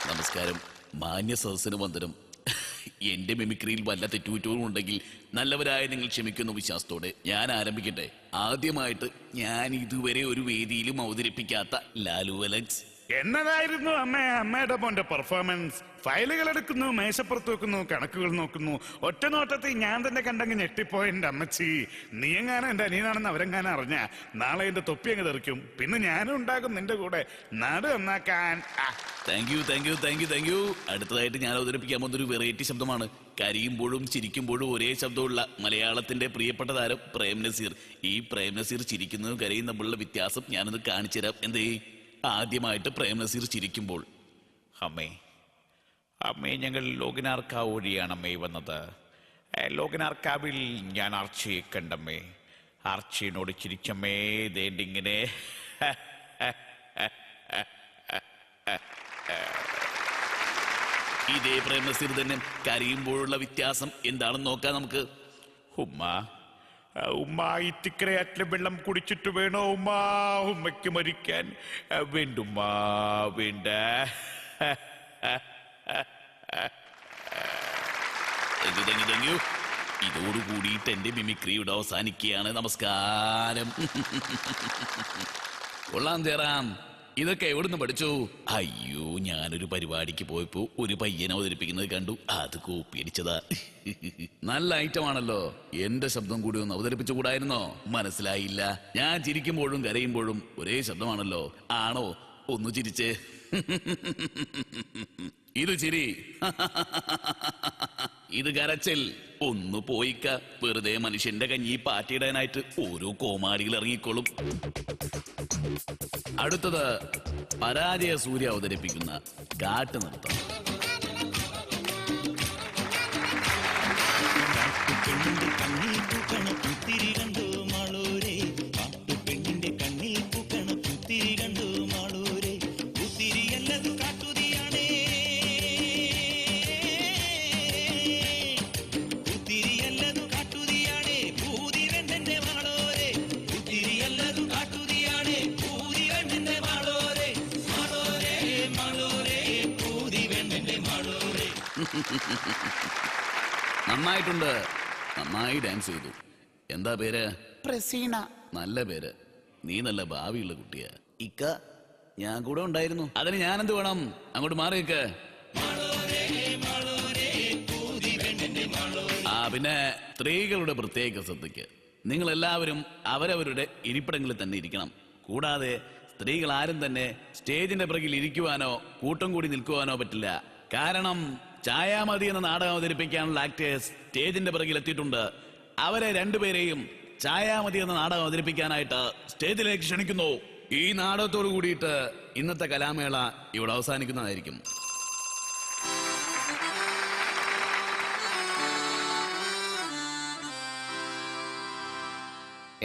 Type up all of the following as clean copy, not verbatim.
നമസ്കാരം. മാന്യ സദസ്സിന് വന്ദനം. എന്റെ മിമിക്രിയിൽ വല്ല തെറ്റുകുറ്റവും ഉണ്ടെങ്കിൽ നല്ലവരായ നിങ്ങൾ ക്ഷമിക്കുന്ന വിശ്വാസത്തോടെ ഞാൻ ആരംഭിക്കട്ടെ. ആദ്യമായിട്ട് ഞാൻ ഇതുവരെ ഒരു വേദിയിലും അവതരിപ്പിക്കാത്ത ലാലു അലക്സ്. എന്നതായിരുന്നു അമ്മയുടെ മോന്റെ പെർഫോമൻസ്? ഫയലുകൾ എടുക്കുന്നു, മേശപ്പുറത്ത് വെക്കുന്നു, കണക്കുകൾ നോക്കുന്നു. ഒറ്റ നോട്ടത്തിൽ ഞാൻ തന്നെ കണ്ടങ്ങ് ഞെട്ടിപ്പോയ എന്റെ അമ്മച്ചി. നീ എങ്ങാനും എന്റെ അനിയനാണെന്ന് അവരെങ്ങാനും അറിഞ്ഞ നാളെ എന്റെ തൊപ്പി അങ്ങ് തെറിക്കും. പിന്നെ ഞാനും ഉണ്ടാകും നിന്റെ കൂടെ നാട് നന്നാക്കാൻ. Thank you thank you thank you thank you. അടുത്തതായിട്ട് ഞാൻ അവതരിപ്പിക്കാൻ പോകുന്നൊരു വെറൈറ്റി ശബ്ദമാണ്. കരയുമ്പോഴും ചിരിക്കുമ്പോഴും ഒരേ ശബ്ദമുള്ള മലയാളത്തിന്റെ പ്രിയപ്പെട്ട താരം പ്രേം നസീർ. ഈ പ്രേം നസീർ ചിരിക്കുന്നതും കരയും തമ്മിലുള്ള വ്യത്യാസം ഞാനൊന്ന് കാണിച്ചു തരാം. എന്തേ? ആദ്യമായിട്ട് പ്രേം നസീർ ചിരിക്കുമ്പോൾ, അമ്മേ ഞങ്ങൾ ലോകനാർക്കാവ് വഴിയാണ് അമ്മേ വന്നത്. ലോകനാർക്കാവിൽ ഞാൻ ആർച്ചയെ കണ്ടമ്മേ. ആർച്ചയോട് ചിരിച്ചമ്മേ ദേണ്ടിങ്ങനെ. ഇതേ പ്രേം നസീർ തന്നെ കരയുമ്പോഴുള്ള വ്യത്യാസം എന്താണെന്ന് നോക്കാം നമുക്ക്. ഉമ്മ ഇത്തിക്കരയാറ്റിലെ വെള്ളം കുടിച്ചിട്ട് വേണോ ഉമ്മ ഉമ്മയ്ക്ക് മരിക്കാൻ? വേണ്ടുമ്മ വേണ്ട. ഇതോടുകൂടിയിട്ട് എന്റെ മിമിക്രിയുടെ അവസാനിക്കുകയാണ്. നമസ്കാരം. കൊള്ളാം തേറാം. ഇതൊക്കെ എവിടുന്ന് പഠിച്ചു? അയ്യോ, ഞാനൊരു പരിപാടിക്ക് പോയപ്പോ ഒരു പയ്യനെ അവതരിപ്പിക്കുന്നത് കണ്ടു, അത് കോപ്പി അടിച്ചതാ. നല്ല ഐറ്റമാണല്ലോ. എന്റെ ശബ്ദം കൂടി ഒന്ന് അവതരിപ്പിച്ചുകൂടായിരുന്നോ? മനസ്സിലായില്ല. ഞാൻ ചിരിക്കുമ്പോഴും കരയുമ്പോഴും ഒരേ ശബ്ദമാണല്ലോ. ആണോ? ഒന്ന് ചിരിച്ചേ. ഇത് ചിരി, ഇത് കരച്ചിൽ. ഒന്ന് പോയിക്ക. വെറുതെ മനുഷ്യന്റെ കഞ്ഞി പാറ്റിയിടാനായിട്ട് ഓരോ കോമാളികൾ ഇറങ്ങിക്കോളും. അടുത്തത് പരാജയ സൂര്യ അവതരിപ്പിക്കുന്ന കാട്ടു നൃത്തം. നന്നായിട്ടുണ്ട്. നന്നായി ഡാൻസ് ചെയ്തു. എന്താ പേര്? പ്രസീന. നല്ല പേര്. നീ നല്ല ഭാവിയുള്ള കുട്ടിയാ. ഇക്ക, ഞാൻ കൂടെ ഉണ്ടായിരുന്നു. അതിന് ഞാൻ എന്ത് വേണം? അങ്ങോട്ട് മാറി നിൽക്ക്. പിന്നെ സ്ത്രീകളുടെ പ്രത്യേക ശ്രദ്ധയ്ക്ക്, നിങ്ങൾ എല്ലാവരും അവരവരുടെ ഇരിപ്പിടങ്ങളിൽ തന്നെ ഇരിക്കണം. കൂടാതെ സ്ത്രീകൾ ആരും തന്നെ സ്റ്റേജിന്റെ പിറകിൽ ഇരിക്കുവാനോ കൂട്ടം കൂടി നിൽക്കുവാനോ പറ്റില്ല. കാരണം ഛായാമതി എന്ന നാടകം അവതരിപ്പിക്കാനുള്ള ആക്ടേഴ്സ് സ്റ്റേജിന്റെ പിറകിൽ എത്തിയിട്ടുണ്ട്. അവരെ രണ്ടുപേരെയും ഛായാമതി എന്ന നാടകം അവതരിപ്പിക്കാനായിട്ട് സ്റ്റേജിലേക്ക് ക്ഷണിക്കുന്നു. ഈ നാടകത്തോടു കൂടിയിട്ട് ഇന്നത്തെ കലാമേള ഇവിടെ അവസാനിക്കുന്നതായിരിക്കും.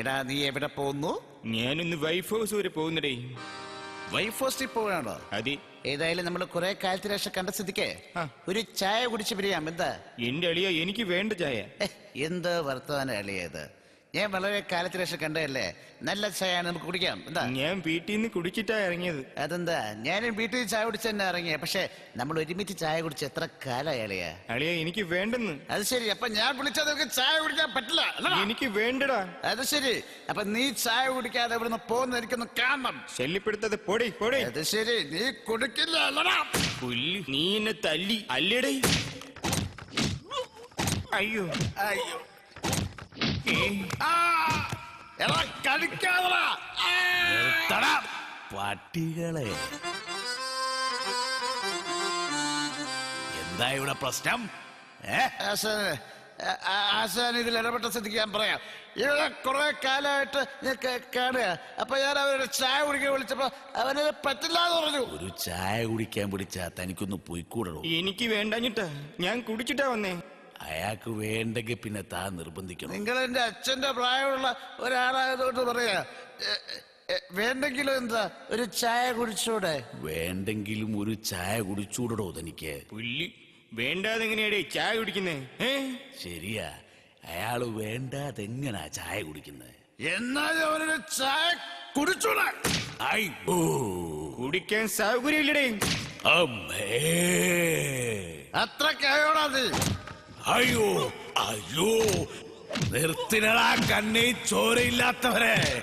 എടാ, നീ എവിടെ പോകുന്നു? ഞാനൊന്ന് വൈഫ് ഹൗസ് വരെ പോകുന്നടേ. വൈഫ് ഹൗസിൽ പോവാണോ? അതെ. ഏതായാലും നമ്മൾ കുറെ കാലത്തിന് ശേഷം കണ്ട സ്ഥിതിക്ക് ഒരു ചായ കുടിച്ച് പിരിയാം. എന്താ? എന്റെ അളിയ, എനിക്ക് വേണ്ട ചായ. എന്ത് വർത്തമാനം അളിയത്? ഞാൻ വളരെ കാലത്തിന് ശേഷം കണ്ടതല്ലേ. നല്ല ചായയാണ്, നമുക്ക് കുടിക്കാം. എന്താ? ഞാൻ വീട്ടിൽ നിന്ന് കുടിച്ചിട്ടാ ഇറങ്ങിയത്. അതെന്താ? ഞാനും വീട്ടിൽ ചായ കുടിച്ച് തന്നെ ഇറങ്ങിയ. പക്ഷെ നമ്മൾ ഒരുമിച്ച് ചായ കുടിച്ച് എത്ര കാലമായി അളിയ? അളിയ, എനിക്ക് വേണ്ടെന്ന്. അത് ശരി. അപ്പൊ ഞാൻ വിളിച്ചാൽ നിനക്ക് ചായ കുടിക്കാൻ പറ്റില്ല? എനിക്ക് വേണ്ടടാ. അത് ശരി. അപ്പൊ നീ ചായ കുടിക്കാതെ ഇവിടുന്ന് പോകുന്ന എനിക്കൊന്ന് കാണണം. ശല്യപ്പെടുത്താതെ പോടേ പോടേ. അത് ശരി. നീ കുടിക്കില്ല അല്ലടാ. നീ എന്നെ തല്ലി അല്ലേടേ. അയ്യോ അയ്യോ. കളിക്കാതെ പട്ടികളെ. എന്താ ഇവിടെ പ്രശ്നം? ആശാൻ ഇതിൽ ഇടപെട്ട സ്ഥിതിക്ക് ഞാൻ പറയാം. ഇവിടെ കുറെ കാലമായിട്ട് കാണുക. അപ്പൊ ഞാൻ അവരുടെ ചായ കുടിക്കാൻ വിളിച്ചപ്പോ അവനത് പറ്റില്ല എന്ന് പറഞ്ഞു. ഒരു ചായ കുടിക്കാൻ പിടിച്ചാ തനിക്കൊന്ന് പോയിക്കൂടോ? എനിക്ക് വേണ്ടഞ്ഞിട്ടാ, ഞാൻ കുടിച്ചിട്ടാ വന്നേ. അയാൾക്ക് വേണ്ടെങ്കിൽ പിന്നെ താൻ നിർബന്ധിക്കണം. നിങ്ങൾ എന്റെ അച്ഛന്റെ പ്രായമുള്ള ഒരാളായതുകൊണ്ട് പറയാ. വേണ്ടെങ്കിലും എന്താ, ഒരു ചായ കുടിച്ചൂടെ? വേണ്ടെങ്കിലും ഒരു ചായ കുടിച്ചൂടോ തനിക്ക്? പുല്ലി വേണ്ടാതെ എങ്ങനെയാടേ ചായ കുടിക്കുന്നേ? ശരിയാ, അയാള് വേണ്ടാതെങ്ങനാ ചായ കുടിക്കുന്നത്? എന്നാലും അവനൊരു ചായ കുടിച്ചൂടെ? ഓ, കുടിക്കാൻ സൗകര്യമില്ലടേ. അമ്മേ. അത്രക്കായോടാ നീ? അയ്യോ അയ്യോ, നിർത്തിനടാ കണ്ണി ചോരയില്ലാത്തവരെ.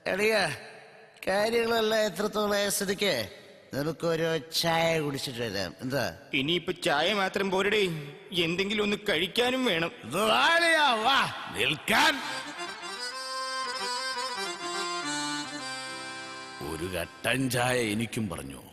എടിയ, കാര്യങ്ങളെല്ലാം എത്രത്തോളം സ്ഥിതിക്ക് നമുക്കൊരു ചായ കുടിച്ചിട്ട് വരാം. എന്താ? ഇനിയിപ്പൊ ചായ മാത്രം പോരടേ, എന്തെങ്കിലും ഒന്ന് കഴിക്കാനും വേണം. ഇത് വാളിയാ, വാ. നിൽക്കാൻ. ഒരു കട്ടൻ ചായ എനിക്കും പറഞ്ഞു.